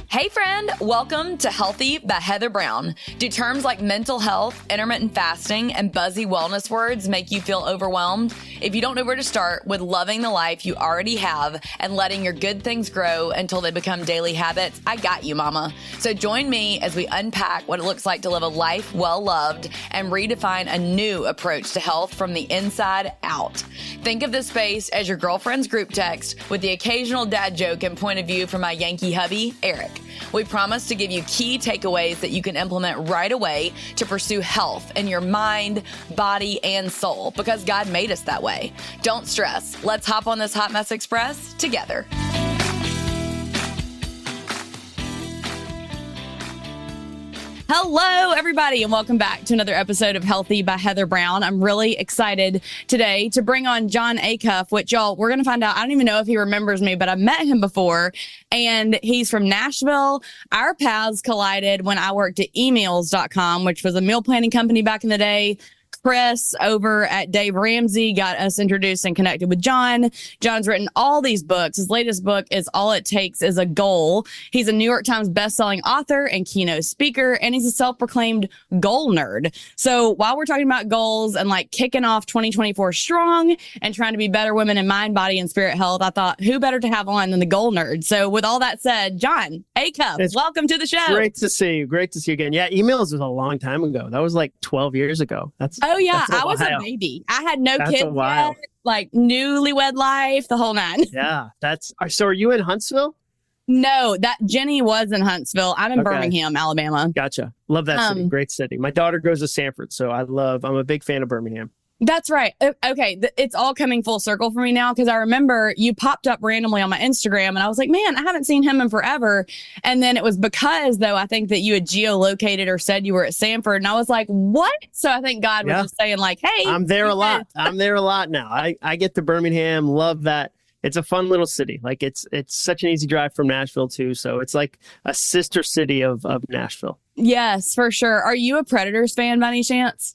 Hey friend, welcome to Healthy by Heather Brown. Do terms like mental health, intermittent fasting, and buzzy wellness words make you feel overwhelmed? If you don't know where to start with loving the life you already have and letting your good things grow until they become daily habits, I got you, mama. So join me as we unpack what it looks like to live a life well loved and redefine a new approach to health from the inside out. Think of this space as your girlfriend's group text with the occasional dad joke and point of view from my Yankee hubby, Eric. We promise to give you key takeaways that you can implement right away to pursue health in your mind, body, and soul because God made us that way. Don't stress. Let's hop on this Hot Mess Express together. Hello, everybody, and welcome back to another episode of Healthy by Heather Brown. I'm really excited today to bring on Jon Acuff, which y'all, we're going to find out. I don't even know if he remembers me, but I've met him before, and he's from Nashville. Our paths collided when I worked at emails.com, which was a meal planning company back in the day. Chris over at Dave Ramsey got us introduced and connected with Jon. Jon's written all these books. His latest book is All It Takes is a Goal. He's a New York Times bestselling author and keynote speaker, and he's a self-proclaimed goal nerd. So while we're talking about goals and like kicking off 2024 strong and trying to be better women in mind, body, and spirit health, I thought who better to have on than the goal nerd? So with all that said, Jon Acuff, welcome to the show. Great to see you. Great to see you again. Yeah, emails was a long time ago. That was like 12 years ago. Oh, yeah. I was a baby. I had no kids yet, like newlywed life, the whole nine. Yeah. So are you in Huntsville? No, Jenny was in Huntsville. I'm in Birmingham, Alabama. Gotcha. Love that city. Great city. My daughter goes to Sanford, so I'm a big fan of Birmingham. That's right. Okay. It's all coming full circle for me now because I remember you popped up randomly on my Instagram and I was like, man, I haven't seen him in forever. And then it was because, though, I think that you had geolocated or said you were at Sanford. And I was like, what? So I think God was just saying like, hey. I'm there a lot. I'm there a lot now. I get to Birmingham. Love that. It's a fun little city. Like it's such an easy drive from Nashville, too. So it's like a sister city of Nashville. Yes, for sure. Are you a Predators fan by any chance?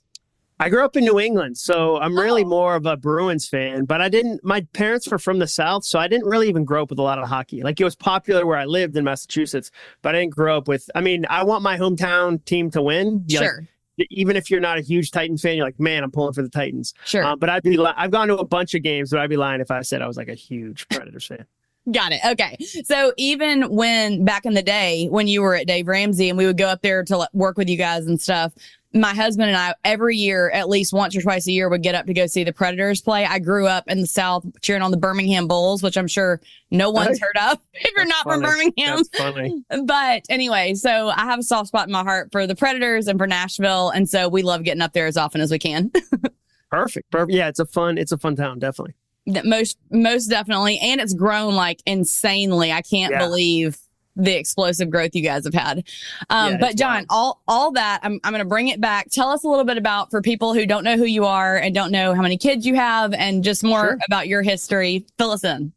I grew up in New England, so I'm really more of a Bruins fan, but my parents were from the South, so I didn't really even grow up with a lot of hockey. Like it was popular where I lived in Massachusetts, but I didn't grow up with, I want my hometown team to win. Sure. Like, even if you're not a huge Titans fan, you're like, man, I'm pulling for the Titans. Sure. But I've gone to a bunch of games, but I'd be lying if I said I was like a huge Predators fan. Got it. Okay. So even when back in the day when you were at Dave Ramsey and we would go up there to work with you guys and stuff, my husband and I every year, at least once or twice a year, would get up to go see the Predators play. I grew up in the South cheering on the Birmingham Bulls, which I'm sure no one's heard of if you're not from Birmingham. That's funny. But anyway, so I have a soft spot in my heart for the Predators and for Nashville. And so we love getting up there as often as we can. Perfect. Yeah, it's a fun town, definitely. Most definitely. And it's grown like insanely. I can't believe the explosive growth you guys have had. But Jon, all that, I'm going to bring it back. Tell us a little bit about, for people who don't know who you are and don't know how many kids you have and just more about your history. Fill us in.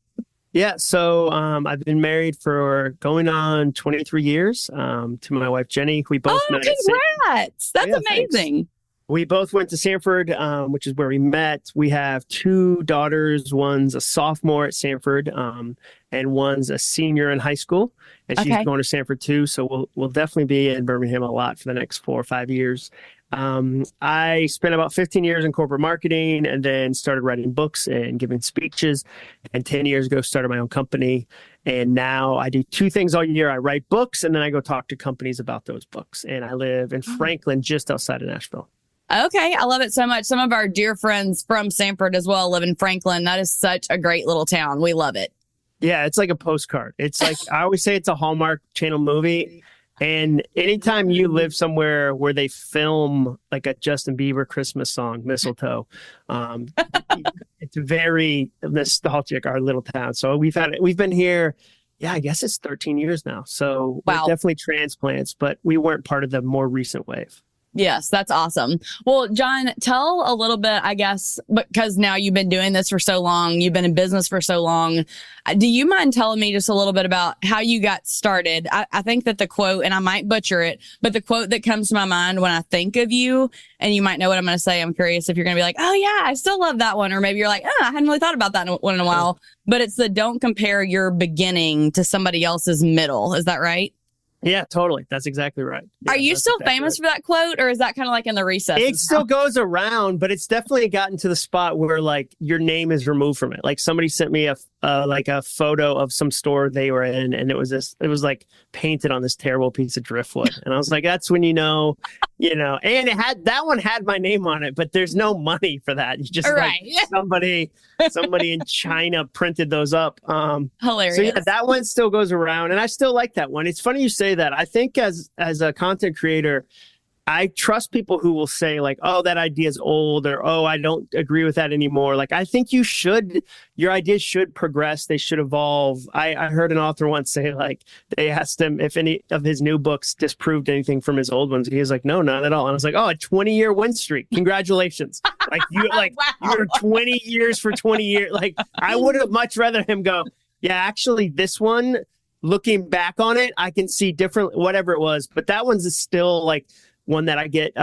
Yeah. So I've been married for going on 23 years to my wife, Jenny. We both met. Congrats. That's amazing. Thanks. We both went to Sanford, which is where we met. We have two daughters. One's a sophomore at Sanford, and one's a senior in high school. And she's going to Sanford too. So we'll definitely be in Birmingham a lot for the next 4 or 5 years. I spent about 15 years in corporate marketing and then started writing books and giving speeches. And 10 years ago, started my own company. And now I do two things all year. I write books and then I go talk to companies about those books. And I live in Franklin, just outside of Nashville. Okay. I love it so much. Some of our dear friends from Sanford as well live in Franklin. That is such a great little town. We love it. Yeah, it's like a postcard. It's like, I always say it's a Hallmark Channel movie. And anytime you live somewhere where they film like a Justin Bieber Christmas song, Mistletoe, it's very nostalgic, our little town. So we've been here, I guess it's 13 years now. So we're definitely transplants, but we weren't part of the more recent wave. Yes, that's awesome. Well, Jon, tell a little bit, I guess, because now you've been doing this for so long, you've been in business for so long. Do you mind telling me just a little bit about how you got started? I think that the quote, and I might butcher it, but the quote that comes to my mind when I think of you, and you might know what I'm going to say. I'm curious if you're going to be like, oh yeah, I still love that one. Or maybe you're like, I hadn't really thought about that one in a while, but it's the don't compare your beginning to somebody else's middle. Is that right? Yeah, totally. That's exactly right. Yeah, Are you still exactly famous right. for that quote, or is that kind of like in the recesses? It still goes around, but it's definitely gotten to the spot where like your name is removed from it. Like somebody sent me a photo of some store they were in, and it was like painted on this terrible piece of driftwood, and I was like, that's when and that one had my name on it, but there's no money for that. You just Right. somebody in China printed those up. Hilarious. So yeah, that one still goes around, and I still like that one. It's funny you say that. I think as a content creator, I trust people who will say like, oh, that idea is old, or, oh, I don't agree with that anymore. Like, I think your ideas should progress. They should evolve. I heard an author once say, like, they asked him if any of his new books disproved anything from his old ones. He was like, no, not at all. And I was like, oh, a 20-year win streak. Congratulations. Like Wow. you're 20 years for 20 years. Like, I would have much rather him go, yeah, actually this one, looking back on it, I can see different, whatever it was, but that one's is still like one that I get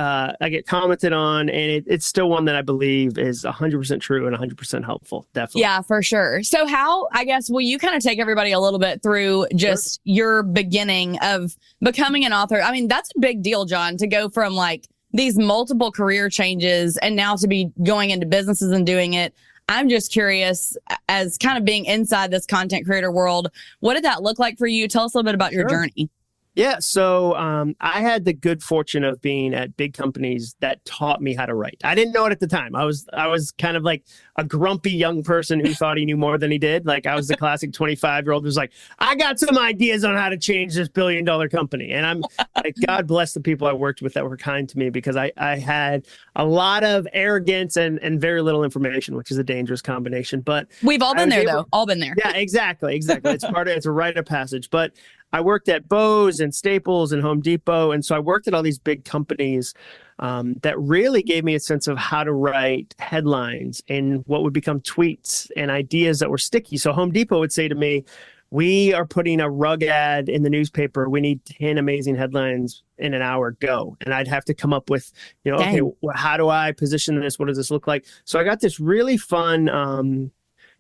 commented on, and it's still one that I believe is 100% true and 100% helpful. Definitely. Yeah, for sure. So will you kind of take everybody a little bit through just your beginning of becoming an author? I mean, that's a big deal, Jon, to go from like these multiple career changes and now to be going into businesses and doing it. I'm just curious, as kind of being inside this content creator world, what did that look like for you? Tell us a little bit about your journey. Yeah, so I had the good fortune of being at big companies that taught me how to write. I didn't know it at the time. I was kind of like a grumpy young person who thought he knew more than he did. Like I was the classic 25-year-old who's like, I got some ideas on how to change this billion-dollar company. And I'm like, God bless the people I worked with that were kind to me, because I had a lot of arrogance and very little information, which is a dangerous combination. But we've all been there, though. All been there. Yeah, exactly. It's a rite of passage. But I worked at Bose and Staples and Home Depot. And so I worked at all these big companies that really gave me a sense of how to write headlines and what would become tweets and ideas that were sticky. So Home Depot would say to me, we are putting a rug ad in the newspaper. We need 10 amazing headlines in an hour. Go. And I'd have to come up with, okay, how do I position this? What does this look like? So I got this really fun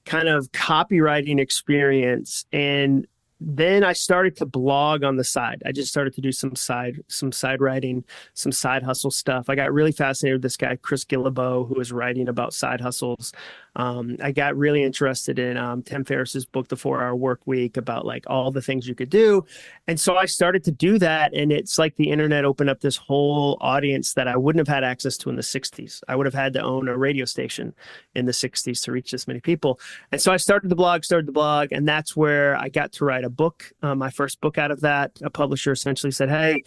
kind of copywriting experience. And then I started to blog on the side. I just started to do some side writing, some side hustle stuff. I got really fascinated with this guy, Chris Guillebeau, who was writing about side hustles. I got really interested in Tim Ferriss's book, The 4-Hour Work Week, about like all the things you could do. And so I started to do that. And it's like the internet opened up this whole audience that I wouldn't have had access to in the 60s. I would have had to own a radio station in the 60s to reach this many people. And so I started the blog, and that's where I got to write a book. My first book out of that. A publisher essentially said, hey,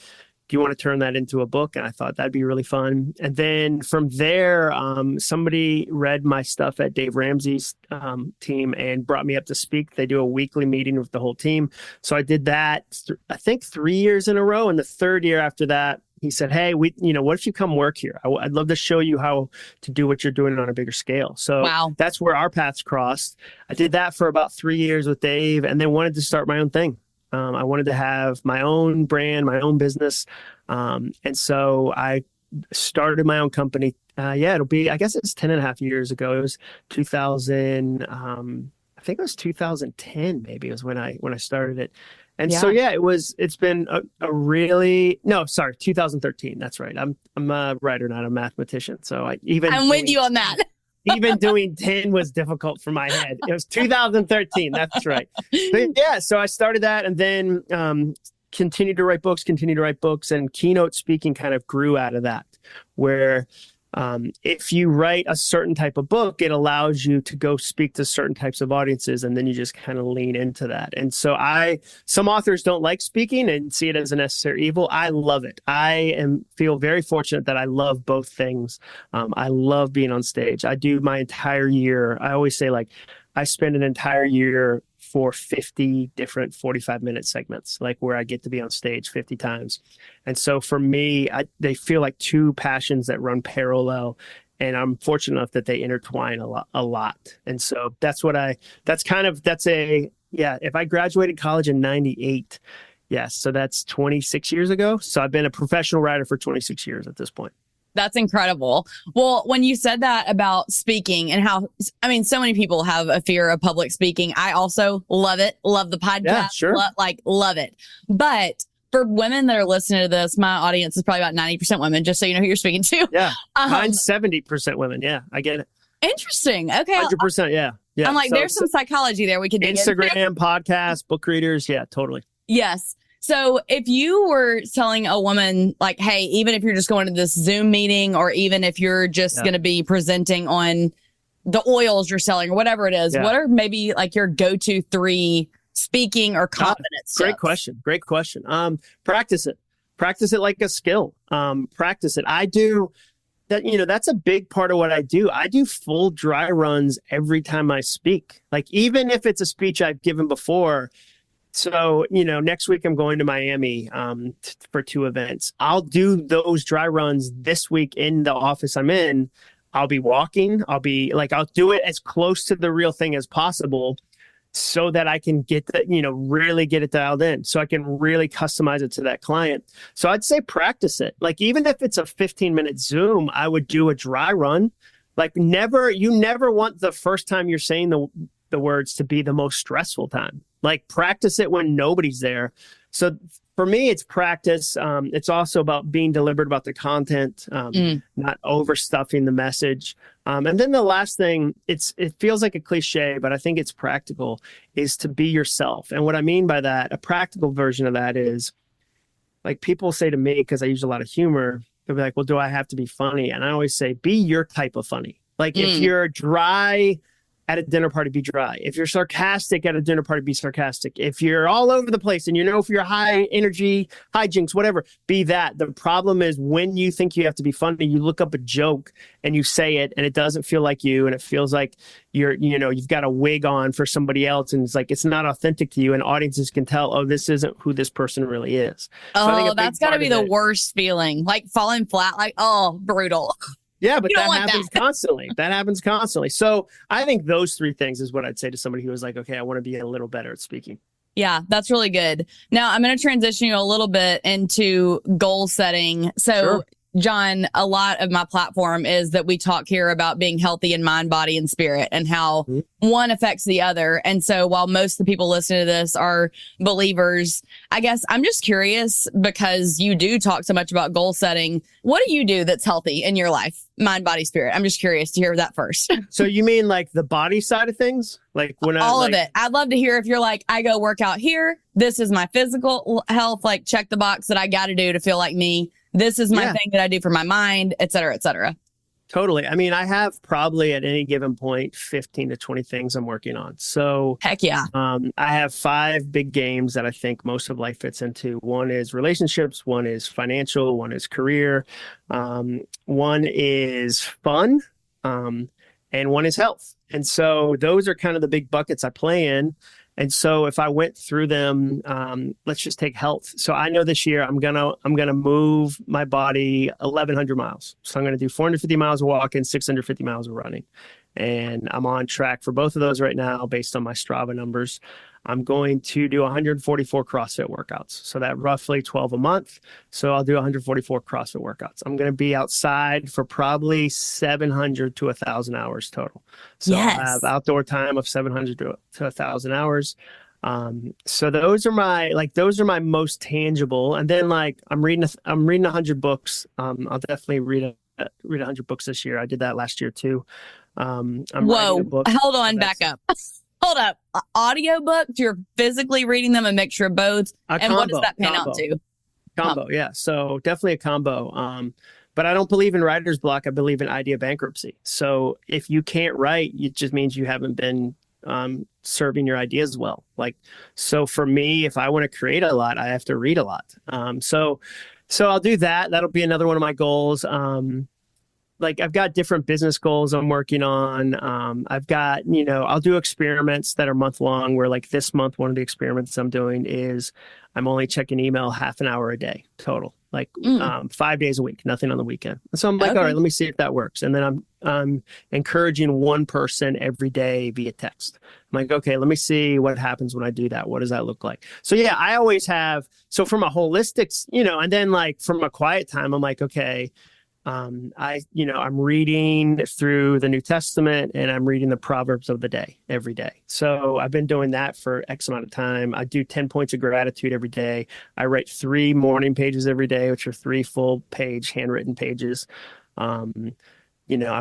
do you want to turn that into a book? And I thought that'd be really fun. And then from there, somebody read my stuff at Dave Ramsey's team and brought me up to speak. They do a weekly meeting with the whole team. So I did that, I think 3 years in a row. And the third year after that, he said, hey, what if you come work here? I'd love to show you how to do what you're doing on a bigger scale. So That's where our paths crossed. I did that for about 3 years with Dave, and then wanted to start my own thing. I wanted to have my own brand, my own business. And so I started my own company. I guess it's 10 and a half years ago. It was 2000. I think it was 2010, maybe, was when I started it. And so, it's been a really, 2013. That's right. I'm a writer, not a mathematician. So I'm with you on that. Even doing 10 was difficult for my head. It was 2013. That's right. But so I started that, and then continued to write books, and keynote speaking kind of grew out of that, where if you write a certain type of book, it allows you to go speak to certain types of audiences, and then you just kind of lean into that. And so some authors don't like speaking and see it as a necessary evil. I love it. Feel very fortunate that I love both things. I love being on stage. I do my entire year. I always say, like, I spend an entire year for 50 different 45-minute segments, like where I get to be on stage 50 times. And so for me, they feel like two passions that run parallel, and I'm fortunate enough that they intertwine a lot. And so if I graduated college in 98, so that's 26 years ago. So I've been a professional writer for 26 years at this point. That's incredible. Well, when you said that about speaking and how, so many people have a fear of public speaking. I also love it. Love the podcast. Yeah, sure. Love it. But for women that are listening to this, my audience is probably about 90% women, just so you know who you're speaking to. Yeah. Mine's 70% women. Yeah, I get it. Interesting. Okay. 100%. Yeah. Yeah. I'm like, So, there's some psychology there we could dig into. Instagram, podcasts, book readers. Yeah, totally. Yes. So if you were telling a woman, like, hey, even if you're just going to this Zoom meeting, or even if you're just going to be presenting on the oils you're selling or whatever it is, what are maybe like your go-to 3 speaking or confidence Great tips? question. Great question. Practice it. Practice it like a skill. Practice it. I do that. That's a big part of what I do. I do full dry runs every time I speak. Like, even if it's a speech I've given before. So, next week I'm going to Miami for 2 events. I'll do those dry runs this week in the office I'm in. I'll be walking. I'll do it as close to the real thing as possible so that I can get really get it dialed in, so I can really customize it to that client. So I'd say practice it. Like, even if it's a 15-minute Zoom, I would do a dry run. Like, you never want the first time you're saying the words to be the most stressful time. Like, practice it when nobody's there. So for me, it's practice. It's also about being deliberate about the content, not overstuffing the message. And then the last thing, it feels like a cliche, but I think it's practical, is to be yourself. And what I mean by that, a practical version of that is, like, people say to me, because I use a lot of humor, they'll be like, well, do I have to be funny? And I always say, be your type of funny. Like, if you're dry at a dinner party, be dry. If you're sarcastic at a dinner party, be sarcastic. If you're all over the place and if you're high energy, hijinks, whatever, be that. The problem is, when you think you have to be funny, you look up a joke and you say it, and it doesn't feel like you, and it feels like you've got a wig on for somebody else, and it's not authentic to you, and audiences can tell, oh, this isn't who this person really is. Oh, so that's got to be the worst feeling, like falling flat, like, oh, brutal. Yeah, but that happens constantly. That happens constantly. So I think those 3 things is what I'd say to somebody who was like, okay, I want to be a little better at speaking. Yeah, that's really good. Now, I'm going to transition you a little bit into goal setting. So, Jon, a lot of my platform is that we talk here about being healthy in mind, body, and spirit, and how one affects the other. And so while most of the people listening to this are believers, I guess I'm just curious, because you do talk so much about goal setting. What do you do that's healthy in your life? Mind, body, spirit. I'm just curious to hear that first. So you mean like the body side of things? Like all of it. I'd love to hear if you're like, I go work out here. This is my physical health. Like, check the box that I got to do to feel like me. This is my thing that I do for my mind, et cetera, et cetera. Totally. I mean, I have probably at any given point 15 to 20 things I'm working on. So heck yeah. I have 5 big games that I think most of life fits into. One is relationships, one is financial, one is career, one is fun, and one is health. And so those are kind of the big buckets I play in. And so if I went through them, let's just take health. So I know this year I'm gonna move my body 1,100 miles. So I'm gonna do 450 miles of walking, 650 miles of running, and I'm on track for both of those right now based on my Strava numbers. I'm going to do 144 CrossFit workouts. So that roughly 12 a month. So I'll do 144 CrossFit workouts. I'm going to be outside for probably 700 to 1,000 hours total. So I'll have outdoor time of 700 to 1,000 hours. So those are my most tangible. And then I'm reading 100 books. I'll definitely read 100 books this year. I did that last year too. I'm Whoa, hold on, back up. Hold up. Audiobooks, you're physically reading them, a mixture of both. And what does that pan out to? Combo, yeah. So definitely a combo. But I don't believe in writer's block. I believe in idea bankruptcy. So if you can't write, it just means you haven't been serving your ideas well. So for me, if I want to create a lot, I have to read a lot. So I'll do that. That'll be another one of my goals. I've got different business goals I'm working on. I've got, I'll do experiments that are month long, where this month, one of the experiments I'm doing is I'm only checking email half an hour a day total, 5 days a week, nothing on the weekend. And so I'm all right, let me see if that works. And then I'm encouraging one person every day via text. I'm like, okay, let me see what happens when I do that. What does that look like? So yeah, I always have, so from a holistic, and then from a quiet time, I'm like, okay, I'm reading through the New Testament and I'm reading the Proverbs of the day every day. So I've been doing that for X amount of time. I do 10 points of gratitude every day. I write 3 morning pages every day, which are 3 full page handwritten pages. I'm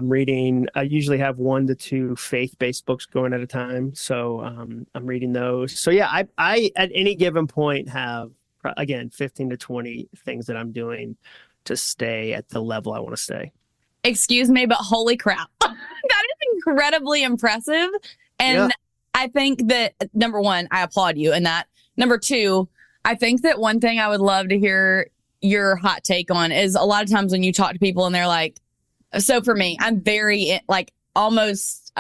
reading, I usually have 1 to 2 faith-based books going at a time. So I'm reading those. So yeah, I at any given point have, again, 15 to 20 things that I'm doing to stay at the level I want to stay. Excuse me, but holy crap. That is incredibly impressive. And I think that, number one, I applaud you in that. Number 2, I think that one thing I would love to hear your hot take on is a lot of times when you talk to people and they're like, so for me, I'm very almost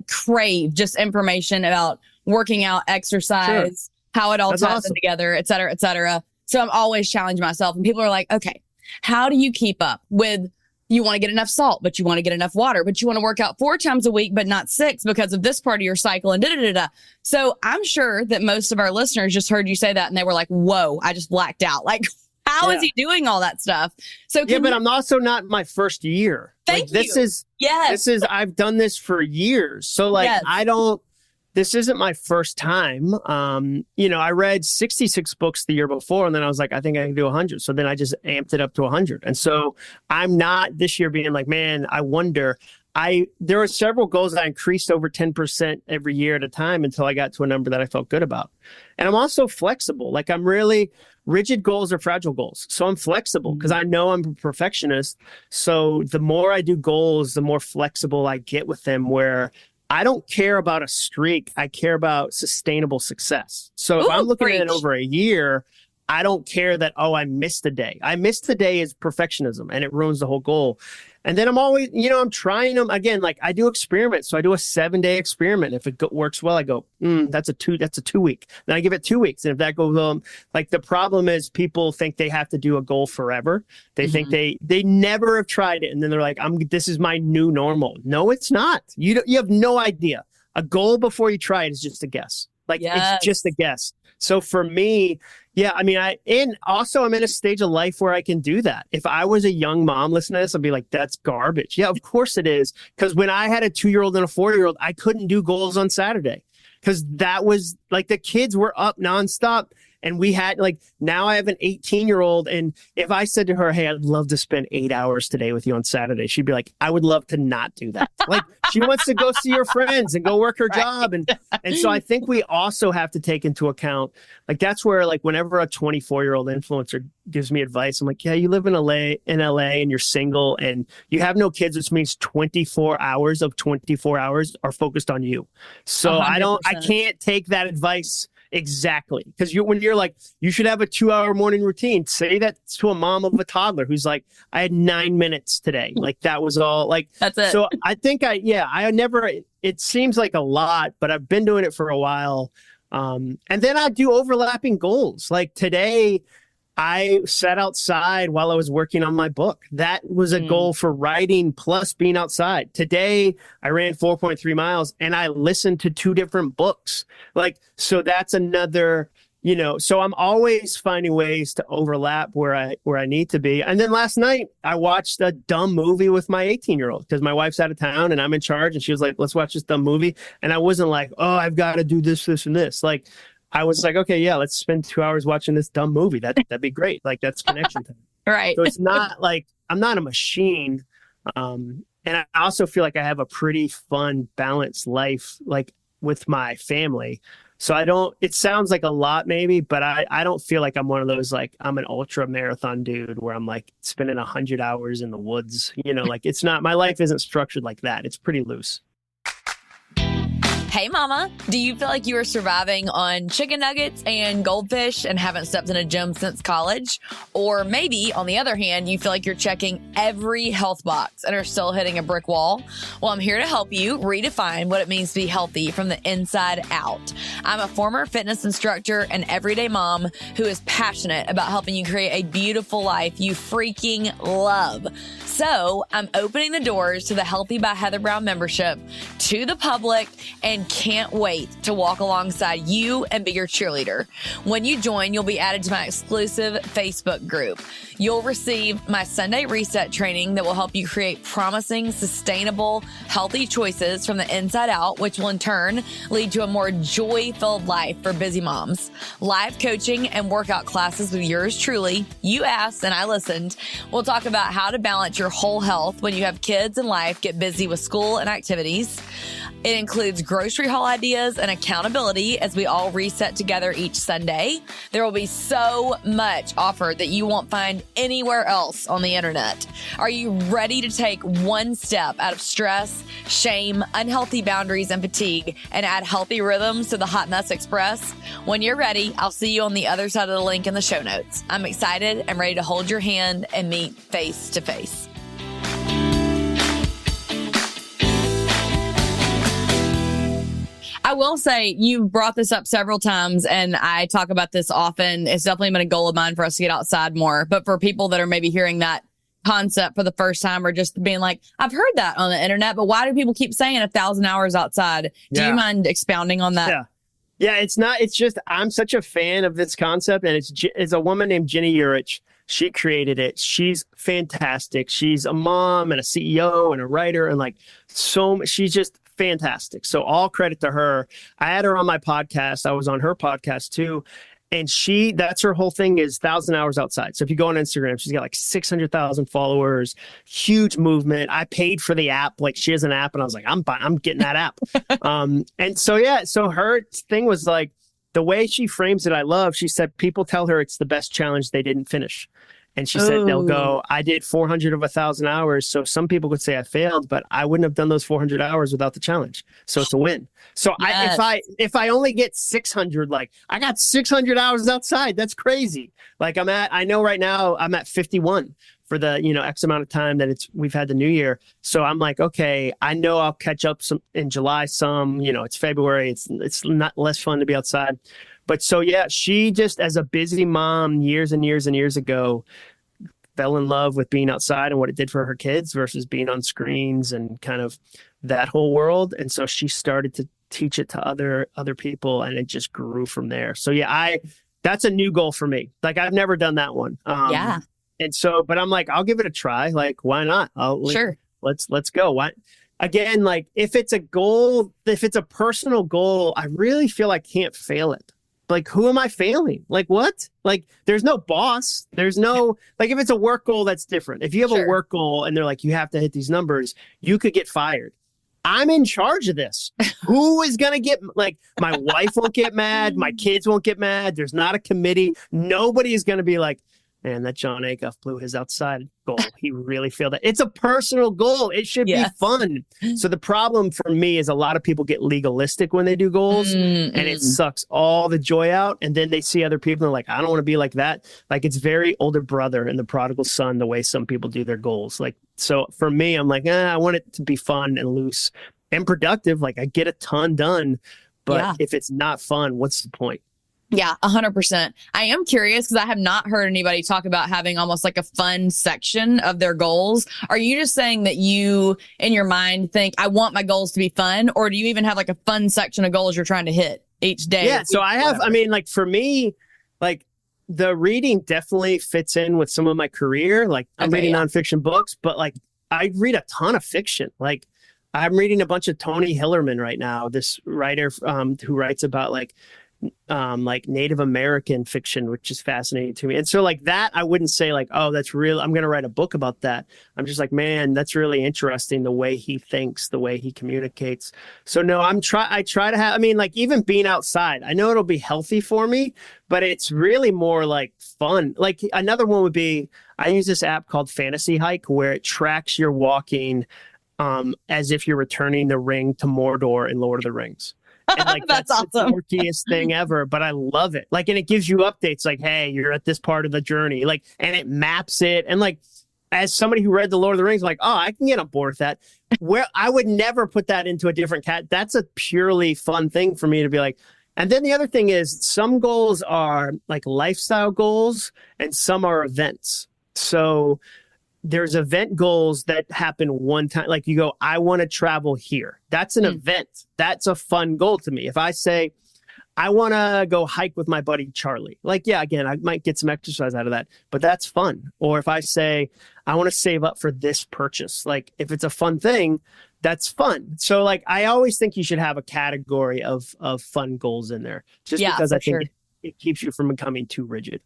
crave just information about working out, exercise, how it all ties in together, et cetera, et cetera. So I'm always challenging myself. And people are like, okay, how do you keep up with, you want to get enough salt, but you want to get enough water, but you want to work out 4 times a week, but not 6 because of this part of your cycle and da-da-da-da. So I'm sure that most of our listeners just heard you say that and they were like, whoa, I just blacked out. Like, how is he doing all that stuff? So but I'm also not my first year. Thank you. This is, I've done this for years. So this isn't my first time. I read 66 books the year before, and then I was like, I think I can do 100. So then I just amped it up to 100. And so I'm not this year being like, man, I wonder. There were several goals that I increased over 10% every year at a time until I got to a number that I felt good about. And I'm also flexible. Like, I'm really, rigid goals are fragile goals. So I'm flexible because I know I'm a perfectionist. So the more I do goals, the more flexible I get with them, where I don't care about a streak. I care about sustainable success. So if I'm looking at it over a year, I don't care that, I missed a day. I missed the day is perfectionism and it ruins the whole goal. And then I'm always, I'm trying them again. Like, I do experiments. So I do a 7-day experiment. If it works well, I go, that's a 2 week. Then I give it 2 weeks. And if that goes well, like, the problem is people think they have to do a goal forever. They think they never have tried it. And then they're like, this is my new normal. No, it's not. You have no idea. A goal before you try it is just a guess. It's just a guess. So for me, I'm in a stage of life where I can do that. If I was a young mom listening to this, I'd be like, that's garbage. Yeah, of course it is. Because when I had a 2-year-old and a 4-year-old, I couldn't do goals on Saturday because that was like, the kids were up nonstop. And we had, now I have an 18-year-old. And if I said to her, hey, I'd love to spend 8 hours today with you on Saturday, she'd be like, I would love to not do that. She wants to go see her friends and go work her job. And so I think we also have to take into account, that's where, whenever a 24-year-old influencer gives me advice, I'm like, yeah, you live in LA and you're single and you have no kids, which means 24 hours of 24 hours are focused on you. So 100%. I can't take that advice exactly. Because when you're like, you should have a 2-hour morning routine, say that to a mom of a toddler who's like, I had 9 minutes today. That was all. That's it. So I think it seems like a lot, but I've been doing it for a while. And then I do overlapping goals. Like today, I sat outside while I was working on my book. That was a goal for writing plus being outside. Today, I ran 4.3 miles and I listened to 2 different books. So that's another, so I'm always finding ways to overlap where I need to be. And then last night, I watched a dumb movie with my 18-year-old because my wife's out of town and I'm in charge. And she was like, let's watch this dumb movie. And I wasn't like, I've got to do this, this, and this. I was like, okay, yeah, let's spend 2 hours watching this dumb movie. That'd be great. That's connection time. Right. So it's not like I'm not a machine. And I also feel like I have a pretty fun, balanced life, with my family. So it sounds like a lot maybe, but I don't feel like I'm one of those, I'm an ultra marathon dude where I'm spending 100 hours in the woods, it's not, my life isn't structured like that. It's pretty loose. Hey mama, do you feel like you are surviving on chicken nuggets and goldfish and haven't stepped in a gym since college? Or maybe, on the other hand, you feel like you're checking every health box and are still hitting a brick wall? Well, I'm here to help you redefine what it means to be healthy from the inside out. I'm a former fitness instructor and everyday mom who is passionate about helping you create a beautiful life you freaking love. So I'm opening the doors to the Healthy by Heather Brown membership to the public and and can't wait to walk alongside you and be your cheerleader. When you join, you'll be added to my exclusive Facebook group. You'll receive my Sunday Reset training that will help you create promising, sustainable, healthy choices from the inside out, which will in turn lead to a more joy-filled life for busy moms. Live coaching and workout classes with yours truly. You asked and I listened. We'll talk about how to balance your whole health when you have kids and life get busy with school and activities. It includes grocery haul ideas and accountability as we all reset together each Sunday. There will be so much offered that you won't find anywhere else on the internet. Are you ready to take one step out of stress, shame, unhealthy boundaries, and fatigue and add healthy rhythms to the Hot Mess Express? When you're ready, I'll see you on the other side of the link in the show notes. I'm excited and ready to hold your hand and meet face to face. I will say you've brought this up several times and I talk about this often. It's definitely been a goal of mine for us to get outside more. But for people that are maybe hearing that concept for the first time or just being like, I've heard that on the internet, but why do people keep saying 1,000 hours outside? Do you mind expounding on that? Yeah, it's just, I'm such a fan of this concept. And it's a woman named Jenny Urich. She created it. She's fantastic. She's a mom and a CEO and a writer and she's just fantastic. So all credit to her. I had her on my podcast. I was on her podcast too. And that's her whole thing is 1,000 hours outside. So if you go on Instagram, she's got 600,000 followers, huge movement. I paid for the app. She has an app and I was like, I'm getting that app. And so her thing was the way she frames it, I love, she said, people tell her it's the best challenge they didn't finish. And she said, they'll go, I did 400 of 1,000 hours. So some people could say I failed, but I wouldn't have done those 400 hours without the challenge. So it's a win. So yes. if I only get 600, I got 600 hours outside. That's crazy. I know right now I'm at 51 for the, X amount of time that we've had the new year. So I'm okay, I know I'll catch up some in July, it's February. It's not less fun to be outside. But so, she just, as a busy mom years and years and years ago, fell in love with being outside and what it did for her kids versus being on screens and kind of that whole world. And so she started to teach it to other people and it just grew from there. So, that's a new goal for me. I've never done that one. And so, but I'm I'll give it a try. Why not? Sure. Let's go. Why? Again, if it's a goal, if it's a personal goal, I really feel I can't fail it. Who am I failing? What? There's no boss. There's no, if it's a work goal, that's different. If you have a work goal and they're you have to hit these numbers, you could get fired. I'm in charge of this. Who is going to get, my wife won't get mad. My kids won't get mad. There's not a committee. Nobody is going to be man, that Jon Acuff blew his outside goal. He really failed it. It's a personal goal. It should be fun. So the problem for me is a lot of people get legalistic when they do goals and it sucks all the joy out. And then they see other people and they're I don't want to be like that. It's very older brother and the prodigal son, the way some people do their goals. So for me, I'm I want it to be fun and loose and productive. I get a ton done, but if it's not fun, what's the point? Yeah, 100%. I am curious because I have not heard anybody talk about having almost a fun section of their goals. Are you just saying that you, in your mind, think, I want my goals to be fun? Or do you even have a fun section of goals you're trying to hit each day? Yeah, so I have, for me, the reading definitely fits in with some of my career. I'm reading nonfiction books, but I read a ton of fiction. I'm reading a bunch of Tony Hillerman right now, this writer who writes about Native American fiction, which is fascinating to me. And so that, I wouldn't say oh, that's real. I'm going to write a book about that. I'm just man, that's really interesting. The way he thinks, the way he communicates. So no, I try to have, even being outside, I know it'll be healthy for me, but it's really more fun. Another one would be, I use this app called Fantasy Hike where it tracks your walking as if you're returning the ring to Mordor in Lord of the Rings. And that's awesome. The quirkiest thing ever, but I love it. And it gives you updates hey, you're at this part of the journey. And it maps it. And as somebody who read the Lord of the Rings, oh, I can get on board with that. Where I would never put that into a different cat. That's a purely fun thing for me to be and then the other thing is some goals are lifestyle goals and some are events. So there's event goals that happen one time. Like you go, I want to travel here. That's an event. That's a fun goal to me. If I say, I want to go hike with my buddy Charlie. Like, yeah, again, I might get some exercise out of that, but that's fun. Or if I say, I want to save up for this purchase, like if it's a fun thing, that's fun. So like, I always think you should have a category of fun goals in there, just because I think it keeps you from becoming too rigid.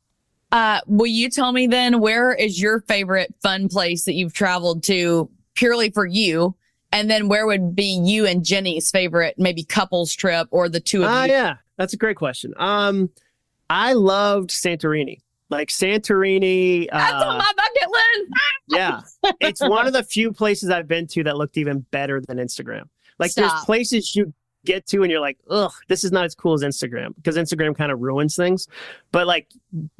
Will you tell me then, where is your favorite fun place that you've traveled to purely for you? And then where would be you and Jenny's favorite, maybe couples trip, or the two of you? Yeah, that's a great question. I loved Santorini. Like Santorini. That's on my bucket list. Yeah. It's one of the few places I've been to that looked even better than Instagram. Like there's places you get to and you're like, ugh, this is not as cool as Instagram, because Instagram kind of ruins things. But like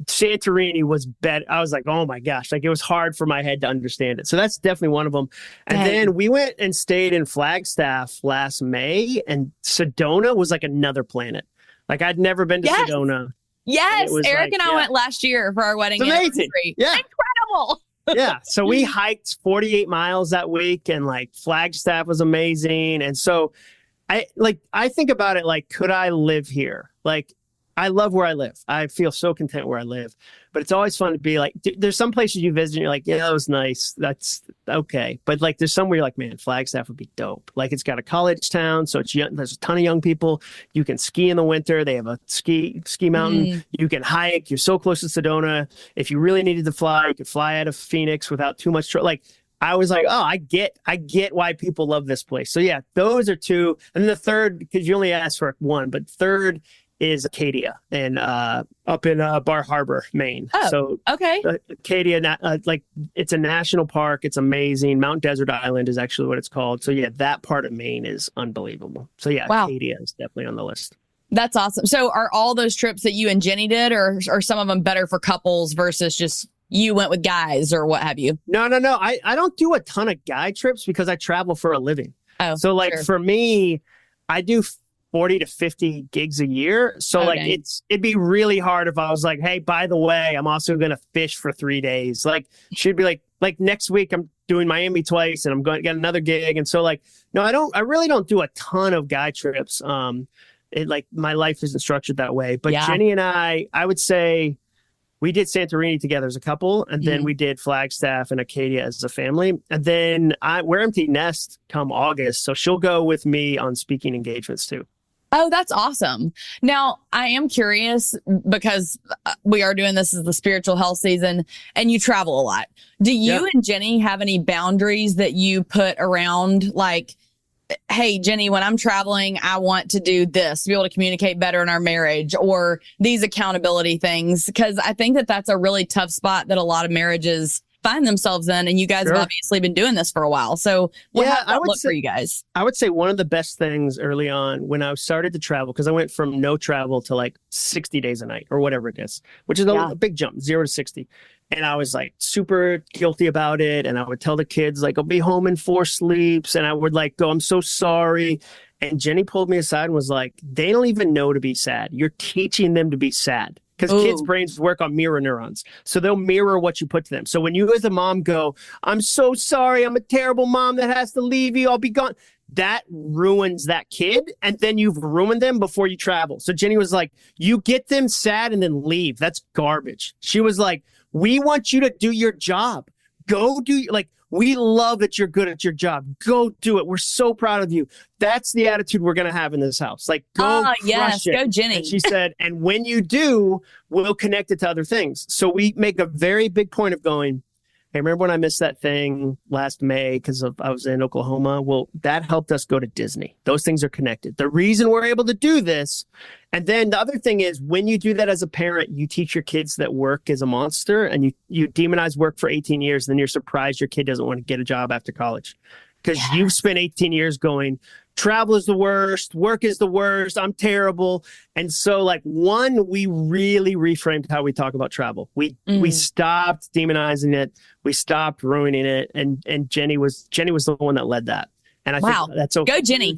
Santorini was better. I was like, oh my gosh, like it was hard for my head to understand it. So that's definitely one of them. And then we went and stayed in Flagstaff last May, and Sedona was like another planet. Like I'd never been to Sedona. Yes, Eric and I went last year for our wedding anniversary. Yeah. Incredible. Yeah. So we hiked 48 miles that week, and like Flagstaff was amazing. And so I think about it like, could I live here? Like, I love where I live. I feel so content where I live. But it's always fun to be like, there's some places you visit and you're like, yeah, that was nice. That's okay. But like, there's somewhere you're like, man, Flagstaff would be dope. Like, it's got a college town, so it's young, there's a ton of young people. You can ski in the winter. They have a ski mountain. You can hike. You're so close to Sedona. If you really needed to fly, you could fly out of Phoenix without too much trouble. Like, I was like, oh, I get why people love this place. So yeah, those are two. And then the third, because you only asked for one, but third is Acadia, and up in Bar Harbor, Maine. Oh, so okay. Acadia, like it's a national park. It's amazing. Mount Desert Island is actually what it's called. So yeah, that part of Maine is unbelievable. So yeah, Acadia is definitely on the list. That's awesome. So are all those trips that you and Jenny did, or are some of them better for couples versus just you went with guys or what have you? No. I don't do a ton of guy trips because I travel for a living. Oh, so like for me, I do 40 to 50 gigs a year. So like it'd be really hard if I was like, hey, by the way, I'm also going to fish for 3 days. Like she'd be like next week I'm doing Miami twice and I'm going to get another gig. And so like, no, I really don't do a ton of guy trips. Like my life isn't structured that way. But Jenny and I would say we did Santorini together as a couple, and then we did Flagstaff and Acadia as a family. And then we're empty nest come August. So she'll go with me on speaking engagements too. Oh, that's awesome. Now, I am curious because we are doing this as the spiritual health season and you travel a lot. Do you and Jenny have any boundaries that you put around, like, hey, Jenny, when I'm traveling, I want to do this to be able to communicate better in our marriage, or these accountability things? Because I think that that's a really tough spot that a lot of marriages find themselves in. And you guys have obviously been doing this for a while. So how does that look for you guys? I would say one of the best things early on when I started to travel, because I went from no travel to like 60 days a night or whatever it is, which is a big jump, 0 to 60. And I was like super guilty about it. And I would tell the kids, like, I'll be home in 4 sleeps. And I would like go, I'm so sorry. And Jenny pulled me aside and was like, they don't even know to be sad. You're teaching them to be sad. Because kids' brains work on mirror neurons. So they'll mirror what you put to them. So when you as a mom go, I'm so sorry, I'm a terrible mom that has to leave you, I'll be gone. That ruins that kid. And then you've ruined them before you travel. So Jenny was like, you get them sad and then leave. That's garbage. She was like, we want you to do your job. Go do, like, we love that you're good at your job. Go do it. We're so proud of you. That's the attitude we're going to have in this house. Like, go crush it. Go Jenny. And she said, and when you do, we'll connect it to other things. So we make a very big point of going, hey, remember when I missed that thing last May because I was in Oklahoma? Well, that helped us go to Disney. Those things are connected. The reason we're able to do this. And then the other thing is, when you do that as a parent, you teach your kids that work is a monster, and you demonize work for 18 years. And then you're surprised your kid doesn't want to get a job after college because you've spent 18 years going, travel is the worst, work is the worst, I'm terrible. And so like we really reframed how we talk about travel. We stopped demonizing it. We stopped ruining it. And Jenny was the one that led that. And I think that's okay. Go Jenny.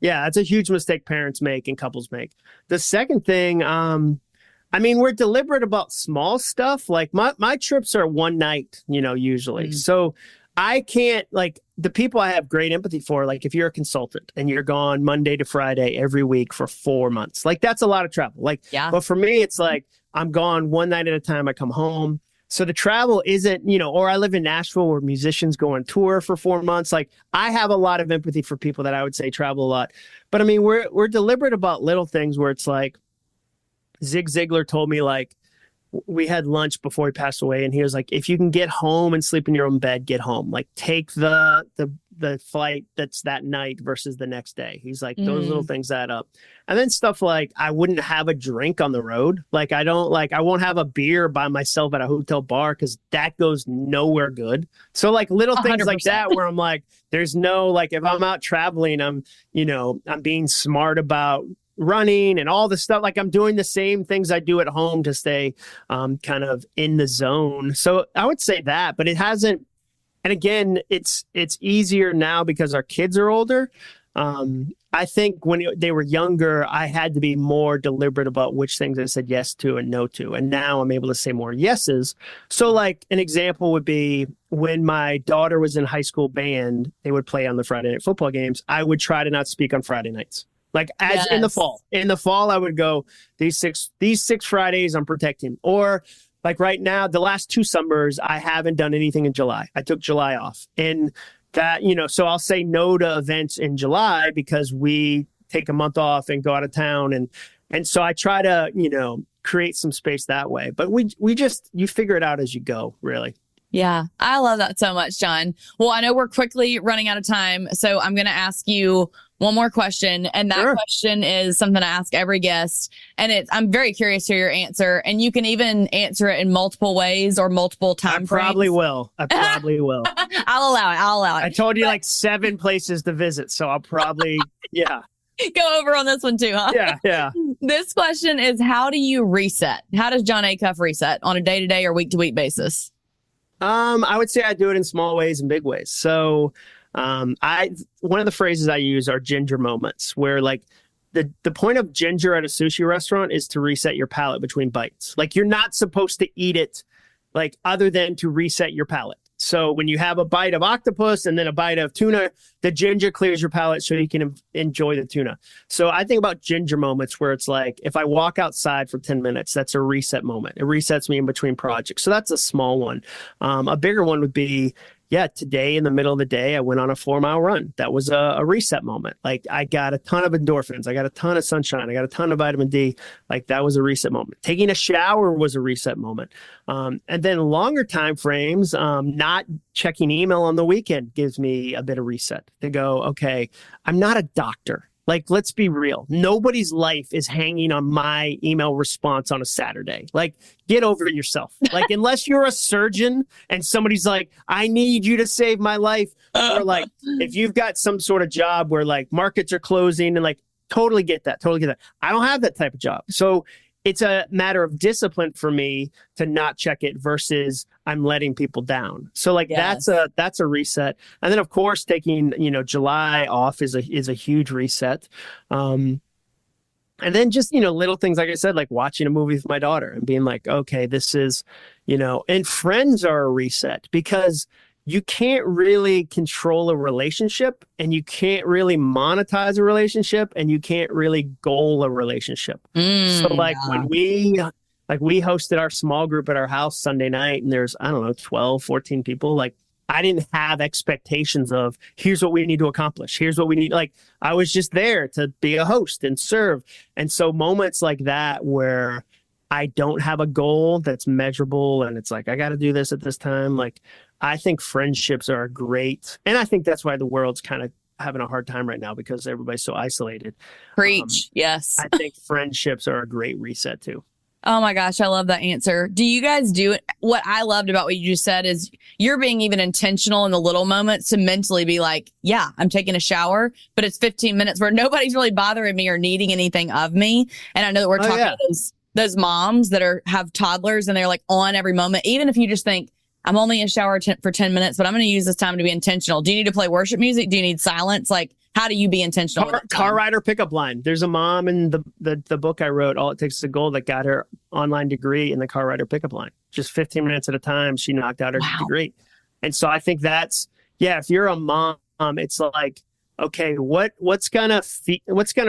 Yeah, that's a huge mistake parents make and couples make. The second thing, I I mean, we're deliberate about small stuff. Like my trips are one night, usually. So I can't, like, the people I have great empathy for, like if you're a consultant and you're gone Monday to Friday every week for 4 months, like that's a lot of travel. Like, but for me, it's like I'm gone one night at a time. I come home. So the travel isn't, or I live in Nashville where musicians go on tour for 4 months. Like I have a lot of empathy for people that I would say travel a lot. But I mean, we're deliberate about little things where it's like, Zig Ziglar told me, like, we had lunch before he passed away, and he was like, if you can get home and sleep in your own bed, get home. Like, take the flight that's that night versus the next day. He's like, those little things add up. And then stuff like, I wouldn't have a drink on the road. Like, I won't have a beer by myself at a hotel bar because that goes nowhere good. So, like, little things 100%. Like that where I'm like, there's no, like, if I'm out traveling, I'm being smart about running and all the stuff. Like I'm doing the same things I do at home to stay kind of in the zone. So I would say that, but it hasn't. And again, it's easier now because our kids are older. I think when they were younger, I had to be more deliberate about which things I said yes to and no to. And now I'm able to say more yeses. So like an example would be when my daughter was in high school band, they would play on the Friday night football games. I would try to not speak on Friday nights. Like as in the fall, I would go these six Fridays I'm protecting. Or like right now, the last 2 summers, I haven't done anything in July. I took July off, and that, so I'll say no to events in July because we take a month off and go out of town. And so I try to, create some space that way, but you figure it out as you go, really. Yeah, I love that so much, Jon. Well, I know we're quickly running out of time, so I'm going to ask you one more question. And that question is something I ask every guest. And I'm very curious to hear your answer. And you can even answer it in multiple ways or multiple time frames. I probably will. I'll allow it. I told you like 7 places to visit. So I'll probably, go over on this one too, huh? Yeah. This question is, how do you reset? How does Jon Acuff reset on a day-to-day or week-to-week basis? I would say I do it in small ways and big ways. So one of the phrases I use are ginger moments, where like the point of ginger at a sushi restaurant is to reset your palate between bites. Like you're not supposed to eat it like other than to reset your palate. So when you have a bite of octopus and then a bite of tuna, the ginger clears your palate so you can enjoy the tuna. So I think about ginger moments where it's like, if I walk outside for 10 minutes, that's a reset moment. It resets me in between projects. So that's a small one. A bigger one would be, today in the middle of the day, I went on a 4-mile run. That was a reset moment. Like I got a ton of endorphins. I got a ton of sunshine. I got a ton of vitamin D. Like that was a reset moment. Taking a shower was a reset moment. And then longer time frames, not checking email on the weekend gives me a bit of reset to go, okay, I'm not a doctor. Like, let's be real. Nobody's life is hanging on my email response on a Saturday. Like, get over it yourself. Like, unless you're a surgeon and somebody's like, I need you to save my life. Or like, if you've got some sort of job where like markets are closing and like, totally get that. I don't have that type of job. So it's a matter of discipline for me to not check it versus I'm letting people down. So like that's a reset. And then of course taking, July off is a huge reset. And then just, little things, like I said, like watching a movie with my daughter and being like, okay, this is, and friends are a reset because you can't really control a relationship and you can't really monetize a relationship and you can't really goal a relationship. So like when we hosted our small group at our house Sunday night and there's, 12, 14 people, like I didn't have expectations of here's what we need to accomplish. Here's what we need. Like I was just there to be a host and serve. And so moments like that where I don't have a goal that's measurable and it's like, I got to do this at this time. Like, I think friendships are great. And I think that's why the world's kind of having a hard time right now because everybody's so isolated. Preach. Yes. I think friendships are a great reset too. Oh my gosh, I love that answer. Do you guys do it? What I loved about what you just said is you're being even intentional in the little moments to mentally be like, yeah, I'm taking a shower, but it's 15 minutes where nobody's really bothering me or needing anything of me. And I know that we're talking about those moms that have toddlers and they're like on every moment. Even if you just think, I'm only in a shower for 10 minutes, but I'm going to use this time to be intentional. Do you need to play worship music? Do you need silence? Like how do you be intentional? Car rider pickup line. There's a mom in the book I wrote, All It Takes Is a Goal, that got her online degree in the car rider pickup line. Just 15 minutes at a time, she knocked out her degree. And so I think that's, if you're a mom, it's like, okay, what's gonna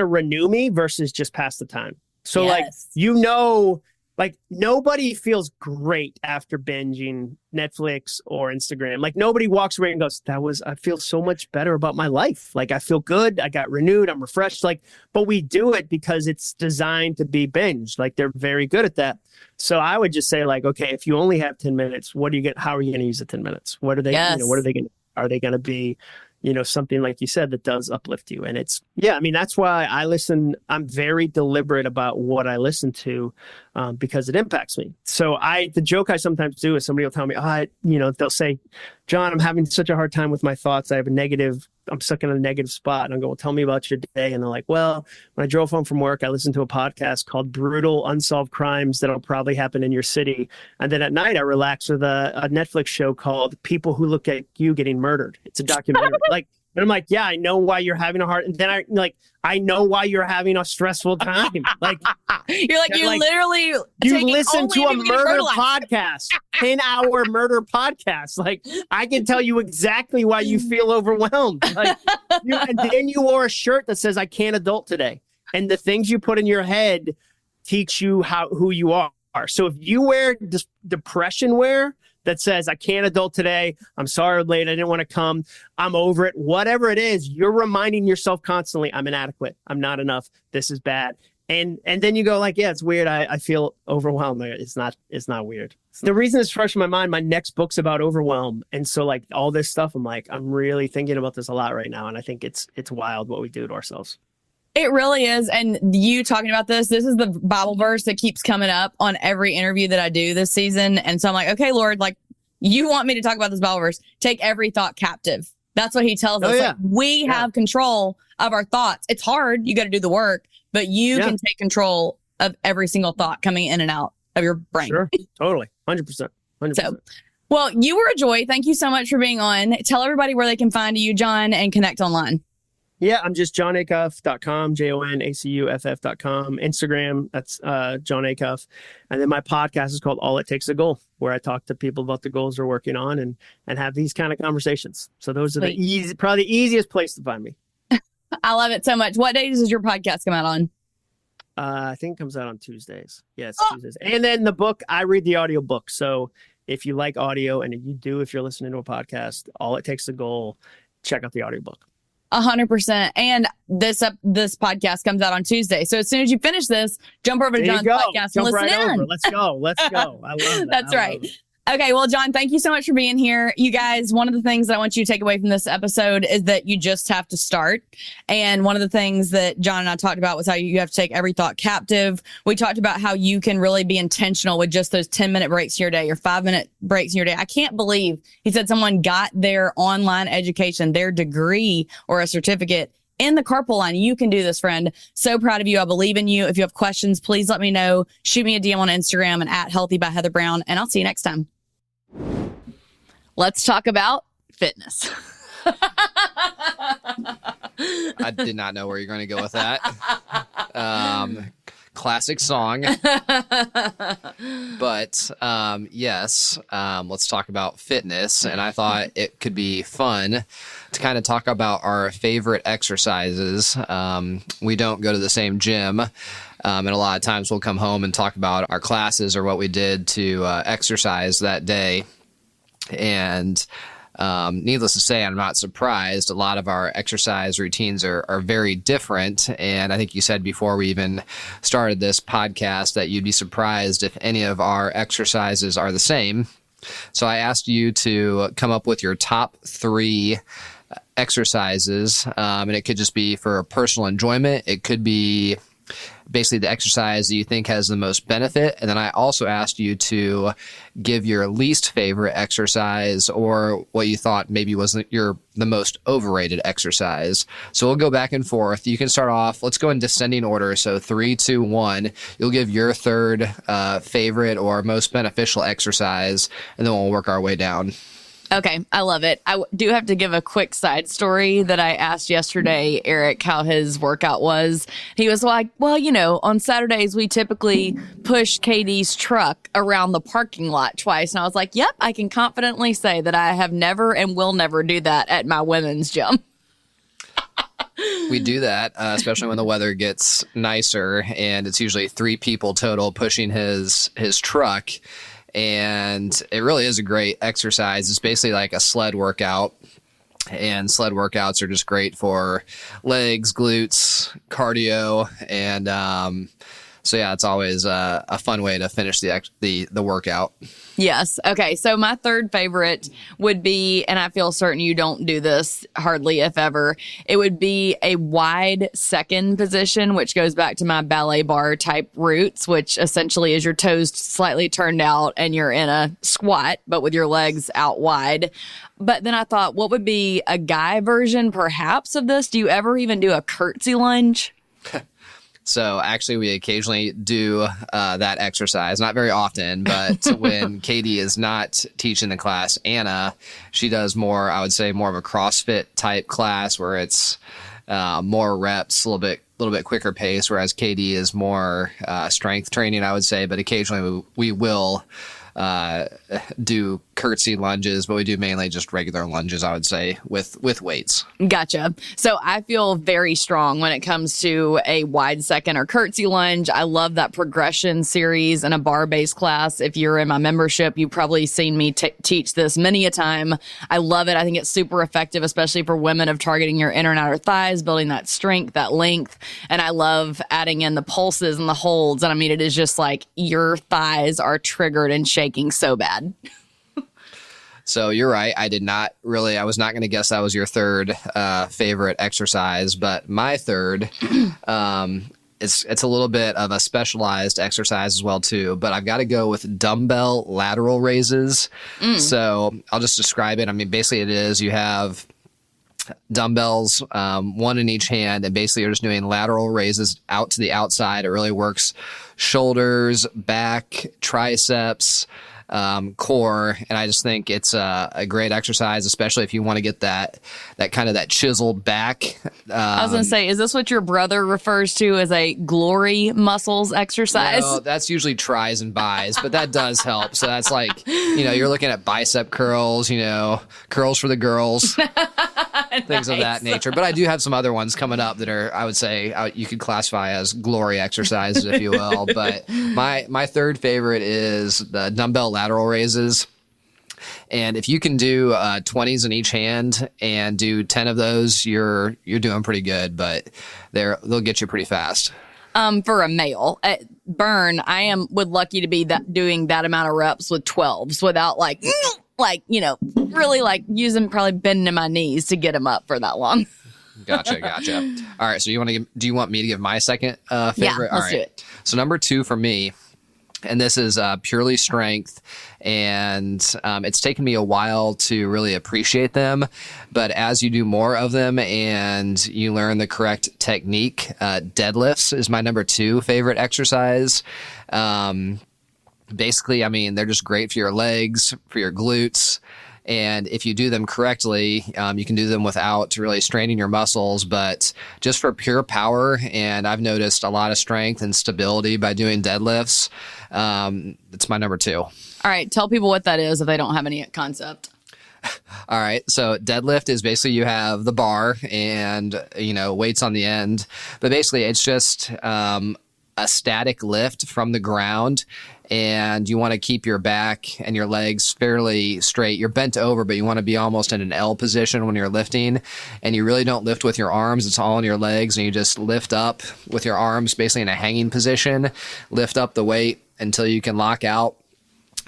renew me versus just pass the time. So like nobody feels great after binging Netflix or Instagram. Like nobody walks away and goes, I feel so much better about my life. Like I feel good. I got renewed. I'm refreshed. Like, but we do it because it's designed to be binged. Like they're very good at that. So I would just say like, okay, if you only have 10 minutes, how are you going to use the 10 minutes? What are they, are they going to be, something like you said that does uplift you? And it's, that's why I'm very deliberate about what I listen to, because it impacts me. So the joke I sometimes do is somebody will tell me, they'll say, John, I'm having such a hard time with my thoughts. I'm stuck in a negative spot. And I'll go, well, tell me about your day. And they're like, well, when I drove home from work, I listened to a podcast called Brutal Unsolved Crimes That'll Probably Happen in Your City. And then at night I relax with a Netflix show called People Who Look at You Getting Murdered. It's a documentary. And I'm like, I know why you're having a hard, and then I know why you're having a stressful time. Like you're like, you listen to a murder podcast, 10-hour murder podcast. Like I can tell you exactly why you feel overwhelmed. Like and then you wore a shirt that says, I can't adult today. And the things you put in your head teach you who you are. So if you wear depression wear that says, I can't adult today, I'm sorry I'm late, I didn't want to come, I'm over it, whatever it is, you're reminding yourself constantly, I'm inadequate, I'm not enough, this is bad. And then you go like, it's weird, I feel overwhelmed. It's not weird. The reason it's fresh in my mind, my next book's about overwhelm. And so like all this stuff, I'm really thinking about this a lot right now. And I think it's wild what we do to ourselves. It really is. And you talking about this is the Bible verse that keeps coming up on every interview that I do this season. And so I'm like, okay, Lord, like you want me to talk about this Bible verse, take every thought captive. That's what he tells us. Like, we have control of our thoughts. It's hard. You got to do the work, but you can take control of every single thought coming in and out of your brain. Sure. Totally. 100%. 100%. So, well, you were a joy. Thank you so much for being on. Tell everybody where they can find you, Jon, and connect online. Yeah, I'm just jonacuff.com, JONACUFF.com. Instagram, that's Jon Acuff. And then my podcast is called All It Takes Is a Goal, where I talk to people about the goals they're working on and have these kind of conversations. So those are probably the easiest place to find me. I love it so much. What days does your podcast come out on? I think it comes out on Tuesdays. Yeah, it's Tuesdays. And then the book, I read the audio book. So if you like audio, and if you're listening to a podcast, All It Takes Is a Goal, check out the audiobook. 100%. And this podcast comes out on Tuesday. So as soon as you finish this, jump over to Jon's podcast and listen in. Over. Let's go. I love that. That's right. Okay. Well, Jon, thank you so much for being here. You guys, one of the things that I want you to take away from this episode is that you just have to start. And one of the things that Jon and I talked about was how you have to take every thought captive. We talked about how you can really be intentional with just those 10-minute breaks in your day or 5-minute breaks in your day. I can't believe he said someone got their online education, their degree or a certificate in the carpool line. You can do this, friend. So proud of you. I believe in you. If you have questions, please let me know. Shoot me a DM on Instagram and at Healthy by Heather Brown. And I'll see you next time. Let's talk about fitness. I did not know where you're going to go with that. Classic song. But yes, let's talk about fitness. And I thought it could be fun to kind of talk about our favorite exercises. We don't go to the same gym. And a lot of times we'll come home and talk about our classes or what we did to exercise that day. And needless to say, I'm not surprised. A lot of our exercise routines are very different. And I think you said before we even started this podcast that you'd be surprised if any of our exercises are the same. So I asked you to come up with your top 3 exercises. And it could just be for personal enjoyment. It could be basically the exercise that you think has the most benefit. And then I also asked you to give your least favorite exercise or what you thought maybe was the most overrated exercise. So we'll go back and forth. You can start off, let's go in descending order. So 3, 2, 1, you'll give your third favorite or most beneficial exercise, and then we'll work our way down. Okay, I love it. Do have to give a quick side story that I asked yesterday Eric how his workout was. He was like, well, on Saturdays we typically push Katie's truck around the parking lot twice. And I was like, yep, I can confidently say that I have never and will never do that at my women's gym. We do that, especially when the weather gets nicer, and it's usually 3 people total pushing his truck. And it really is a great exercise. It's basically like a sled workout, and sled workouts are just great for legs, glutes, cardio, and so yeah, it's always a fun way to finish the workout. Yes. Okay. So my third favorite would be, and I feel certain you don't do this hardly if ever, it would be a wide second position, which goes back to my ballet bar type roots, which essentially is your toes slightly turned out and you're in a squat, but with your legs out wide. But then I thought, what would be a guy version perhaps of this? Do you ever even do a curtsy lunge? So actually, we occasionally do that exercise, not very often, but when Katie is not teaching the class, Anna, she does more, I would say, more of a CrossFit type class where it's more reps, a little bit quicker pace, whereas Katie is more strength training, I would say, but occasionally we will do curtsy lunges, but we do mainly just regular lunges, I would say, with weights. Gotcha. So I feel very strong when it comes to a wide second or curtsy lunge. I love that progression series in a bar-based class. If you're in my membership, you've probably seen me teach this many a time. I love it. I think it's super effective, especially for women, of targeting your inner and outer thighs, building that strength, that length. And I love adding in the pulses and the holds. And I mean, it is just like your thighs are triggered and shaking so bad. So you're right. I was not going to guess that was your third favorite exercise, but my third, it's a little bit of a specialized exercise as well too, but I've got to go with dumbbell lateral raises. So I'll just describe it. I mean, basically it is, you have dumbbells, one in each hand, and basically you're just doing lateral raises out to the outside. It really works shoulders, back, triceps, core, and I just think it's a great exercise, especially if you want to get that kind of that chiseled back. I was gonna say, is this what your brother refers to as a glory muscles exercise? No, that's usually tries and buys, but that does help. So that's like, you're looking at bicep curls, curls for the girls, things of that nature. But I do have some other ones coming up that are, I would say, you could classify as glory exercises, if you will. But my third favorite is the dumbbell lateral raises. And if you can do 20s in each hand and do 10 of those, you're doing pretty good, but they'll get you pretty fast. For a male at Burn, I would lucky to be doing that amount of reps with 12s without really using, probably bending my knees to get them up for that long. Gotcha. All right. So do you want me to give my second favorite? Yeah, let's do it. So number 2 for me, and this is purely strength, and it's taken me a while to really appreciate them. But as you do more of them and you learn the correct technique, deadlifts is my number 2 favorite exercise. Basically, I mean, they're just great for your legs, for your glutes. And if you do them correctly, you can do them without really straining your muscles, but just for pure power. And I've noticed a lot of strength and stability by doing deadlifts. It's my number 2. All right. Tell people what that is if they don't have any concept. All right. So deadlift is basically you have the bar and, weights on the end. But basically it's just a static lift from the ground. And you want to keep your back and your legs fairly straight. You're bent over, but you want to be almost in an L position when you're lifting. And you really don't lift with your arms. It's all on your legs. And you just lift up with your arms basically in a hanging position. Lift up the weight until you can lock out.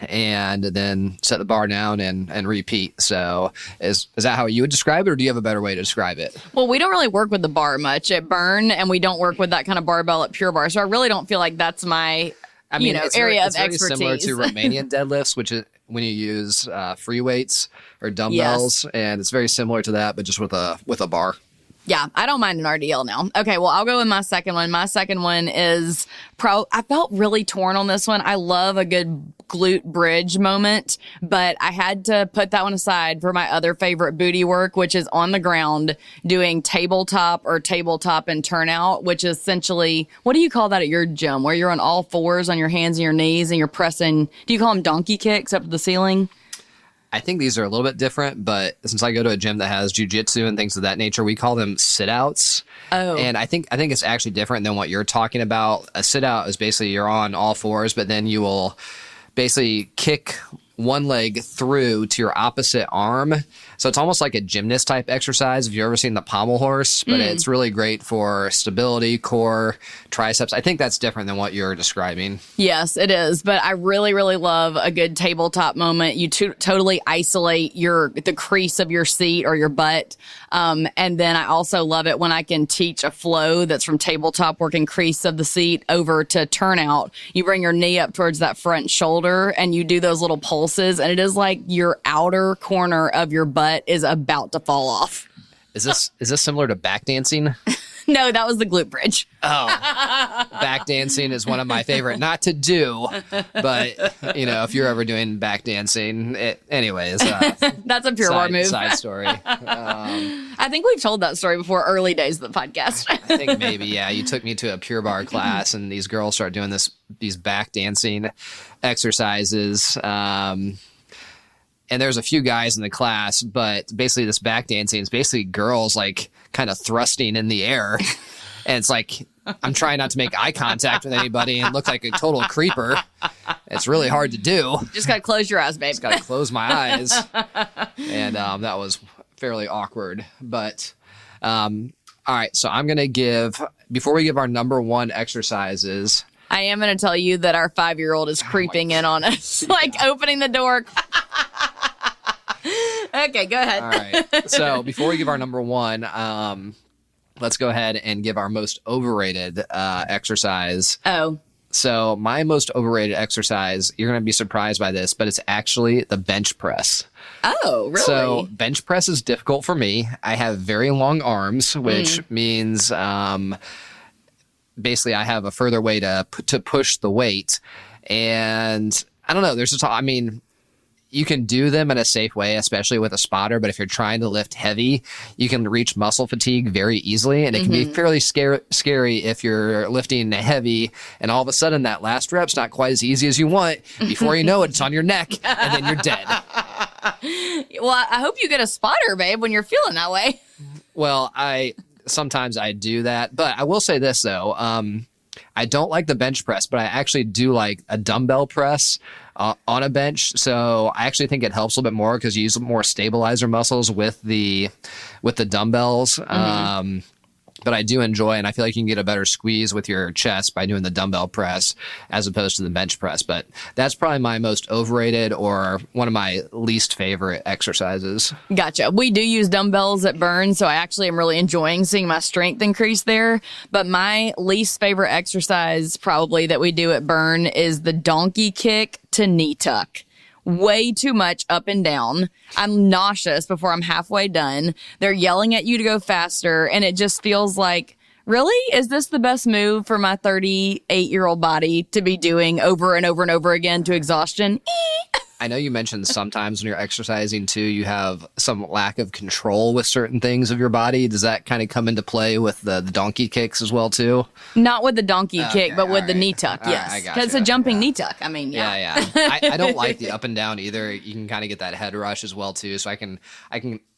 And then set the bar down and repeat. So is that how you would describe it, or do you have a better way to describe it? Well, we don't really work with the bar much at Burn, and we don't work with that kind of barbell at Pure Bar. So I really don't feel like that's my area of expertise. It's very similar to Romanian deadlifts, which is when you use free weights or dumbbells, yes. And it's very similar to that, but just with a bar. Yeah, I don't mind an RDL now. Okay, well, I'll go with my second one. My second one is I felt really torn on this one. I love a good glute bridge moment, but I had to put that one aside for my other favorite booty work, which is on the ground doing tabletop and turnout, which is essentially, what do you call that at your gym, where you're on all fours on your hands and your knees and you're pressing, do you call them donkey kicks up to the ceiling? I think these are a little bit different, but since I go to a gym that has jujitsu and things of that nature, we call them sit-outs. Oh. And I think it's actually different than what you're talking about. A sit-out is basically you're on all fours, but then you will basically kick one leg through to your opposite arm. So it's almost like a gymnast type exercise if you've ever seen the pommel horse, but it's really great for stability, core, triceps. I think that's different than what you're describing. Yes, it is. But I really, really love a good tabletop moment. You totally isolate the crease of your seat or your butt. And then I also love it when I can teach a flow that's from tabletop working crease of the seat over to turnout. You bring your knee up towards that front shoulder and you do those little pulses, and it is like your outer corner of your butt is about to fall off. Is this similar to back dancing? No, that was the glute bridge. Oh, back dancing is one of my favorite not to do, but if you're ever doing back dancing, anyways, that's a Pure Barre move. Side story. I think we've told that story before, early days of the podcast. I think maybe, yeah. You took me to a Pure Barre class, and these girls start doing these back dancing exercises. And there's a few guys in the class, but basically this back dancing is basically girls like kind of thrusting in the air. And it's like, I'm trying not to make eye contact with anybody and look like a total creeper. It's really hard to do. Just got to close your eyes, babe. Just got to close my eyes. And that was fairly awkward. But all right, so I'm going to before we give our number one exercises, I am going to tell you that our 5-year-old is creeping in on us, like opening the door. Okay, go ahead. All right. So before we give our number one, let's go ahead and give our most overrated exercise. Oh. So my most overrated exercise, you're going to be surprised by this, but it's actually the bench press. Oh, really? So bench press is difficult for me. I have very long arms, which means basically I have a further way to push the weight. And I don't know, you can do them in a safe way, especially with a spotter. But if you're trying to lift heavy, you can reach muscle fatigue very easily. And it can be fairly scary if you're lifting heavy and all of a sudden that last rep's not quite as easy as you want. Before you know it, it's on your neck and then you're dead. Well, I hope you get a spotter, babe, when you're feeling that way. Well, sometimes I do that. But I will say this, though. I don't like the bench press, but I actually do like a dumbbell press on a bench. So I actually think it helps a little bit more because you use more stabilizer muscles with the dumbbells. But I do enjoy, and I feel like you can get a better squeeze with your chest by doing the dumbbell press as opposed to the bench press. But that's probably my most overrated or one of my least favorite exercises. Gotcha. We do use dumbbells at Burn, so I actually am really enjoying seeing my strength increase there. But my least favorite exercise probably that we do at Burn is the donkey kick to knee tuck. Way too much up and down. I'm nauseous before I'm halfway done. They're yelling at you to go faster, and it just feels like, really? Is this the best move for my 38-year-old body to be doing over and over and over again to exhaustion? I know you mentioned sometimes when you're exercising too, you have some lack of control with certain things of your body. Does that kind of come into play with the donkey kicks as well too? Not with the donkey kick, but with the knee tuck, yes. Because it's a jumping knee tuck. I mean, yeah. I don't like the up and down either. You can kind of get that head rush as well too. So I can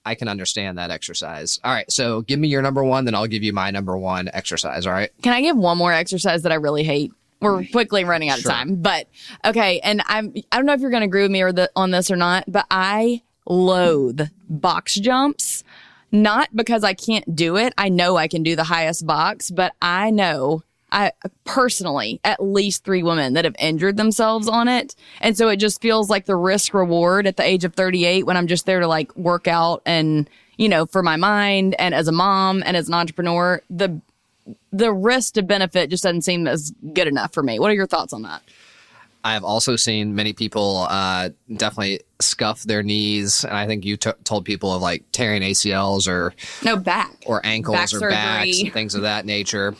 understand that exercise. All right, so give me your number one, then I'll give you my number one exercise. All right. Can I give one more exercise that I really hate? We're quickly running out of time, but okay. And I don't know if you're going to agree with me on this or not, but I loathe box jumps, not because I can't do it. I know I can do the highest box, but I know personally at least 3 women that have injured themselves on it. And so it just feels like the risk reward at the age of 38 when I'm just there to like work out and, for my mind and as a mom and as an entrepreneur, the risk to benefit just doesn't seem as good enough for me. What are your thoughts on that? I have also seen many people definitely scuff their knees. And I think you told people of like tearing ACLs or back or ankles back or surgery. backs and things of that nature.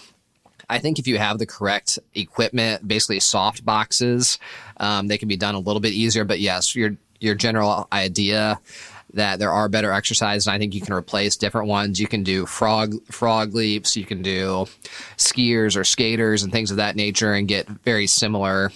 I think if you have the correct equipment, basically soft boxes, they can be done a little bit easier. But yes, your general idea that there are better exercises, and I think you can replace different ones. You can do frog leaps, you can do skiers or skaters and things of that nature and get very similar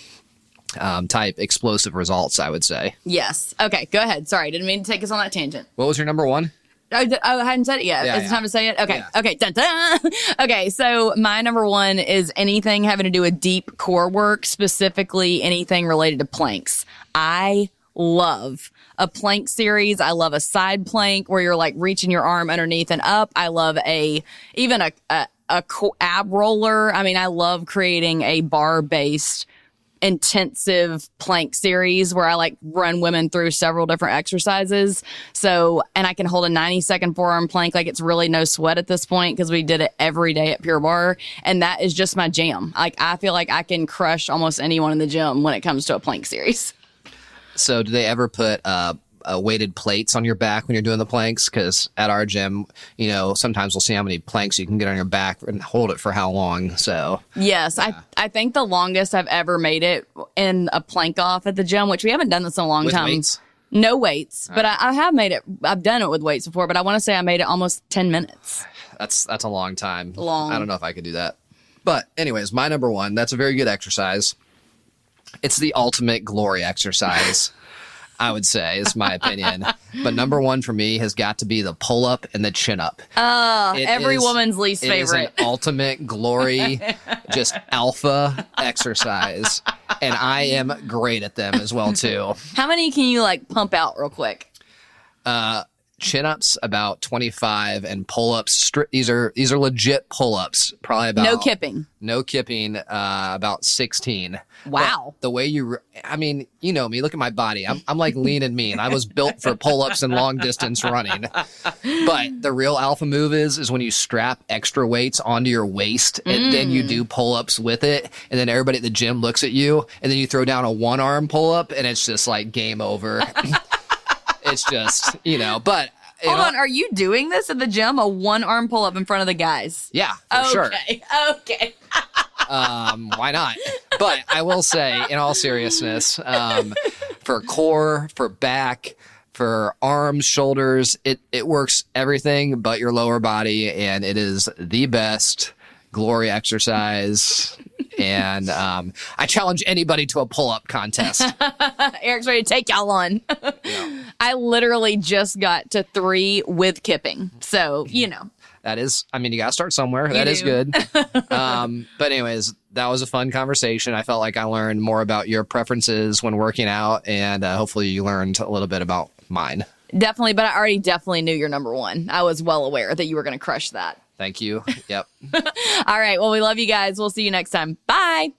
type explosive results, I would say. Yes. Okay, go ahead. Sorry, didn't mean to take us on that tangent. What was your number one? I hadn't said it yet. Is it time to say it? Okay. Yeah. Okay. Dun, dun. Okay. So my number one is anything having to do with deep core work, specifically anything related to planks. I love a plank series. I love a side plank where you're like reaching your arm underneath and up. I love even a ab roller. I mean, I love creating a bar-based intensive plank series where I like run women through several different exercises. So, and I can hold a 90-second forearm plank like it's really no sweat at this point because we did it every day at Pure Barre. And that is just my jam. Like, I feel like I can crush almost anyone in the gym when it comes to a plank series. So do they ever put weighted plates on your back when you're doing the planks? Because at our gym, sometimes we'll see how many planks you can get on your back and hold it for how long. So yes, yeah. I think the longest I've ever made it in a plank off at the gym, which we haven't done this in a long with time. Weights? No weights, but I have made it. I've done it with weights before, but I want to say I made it almost 10 minutes. That's a long time. Long. I don't know if I could do that. But anyways, my number one, that's a very good exercise. It's the ultimate glory exercise, I would say, is my opinion. But number one for me has got to be the pull-up and the chin-up. Every woman's least favorite. It is an ultimate glory, just alpha exercise. And I am great at them as well, too. How many can you, pump out real quick? Chin-ups about 25 and pull-ups. These are legit pull-ups. Probably about no kipping. About 16. Wow. But the way you know me. Look at my body. I'm like lean and mean. I was built for pull-ups and long distance running. But the real alpha move is when you strap extra weights onto your waist and then you do pull-ups with it, and then everybody at the gym looks at you, and then you throw down a one-arm pull-up, and it's just like game over. It's just, but... Hold on, are you doing this at the gym? A one-arm pull-up in front of the guys? Yeah, for sure. Okay. Why not? But I will say, in all seriousness, for core, for back, for arms, shoulders, it works everything but your lower body, and it is the best glory exercise. And I challenge anybody to a pull-up contest. Eric's ready to take y'all on. Yeah. I literally just got to 3 with kipping. So, That is, you got to start somewhere. That is good. But anyways, that was a fun conversation. I felt like I learned more about your preferences when working out, and hopefully you learned a little bit about mine. Definitely, but I already definitely knew your number one. I was well aware that you were going to crush that. Thank you. Yep. All right. Well, we love you guys. We'll see you next time. Bye.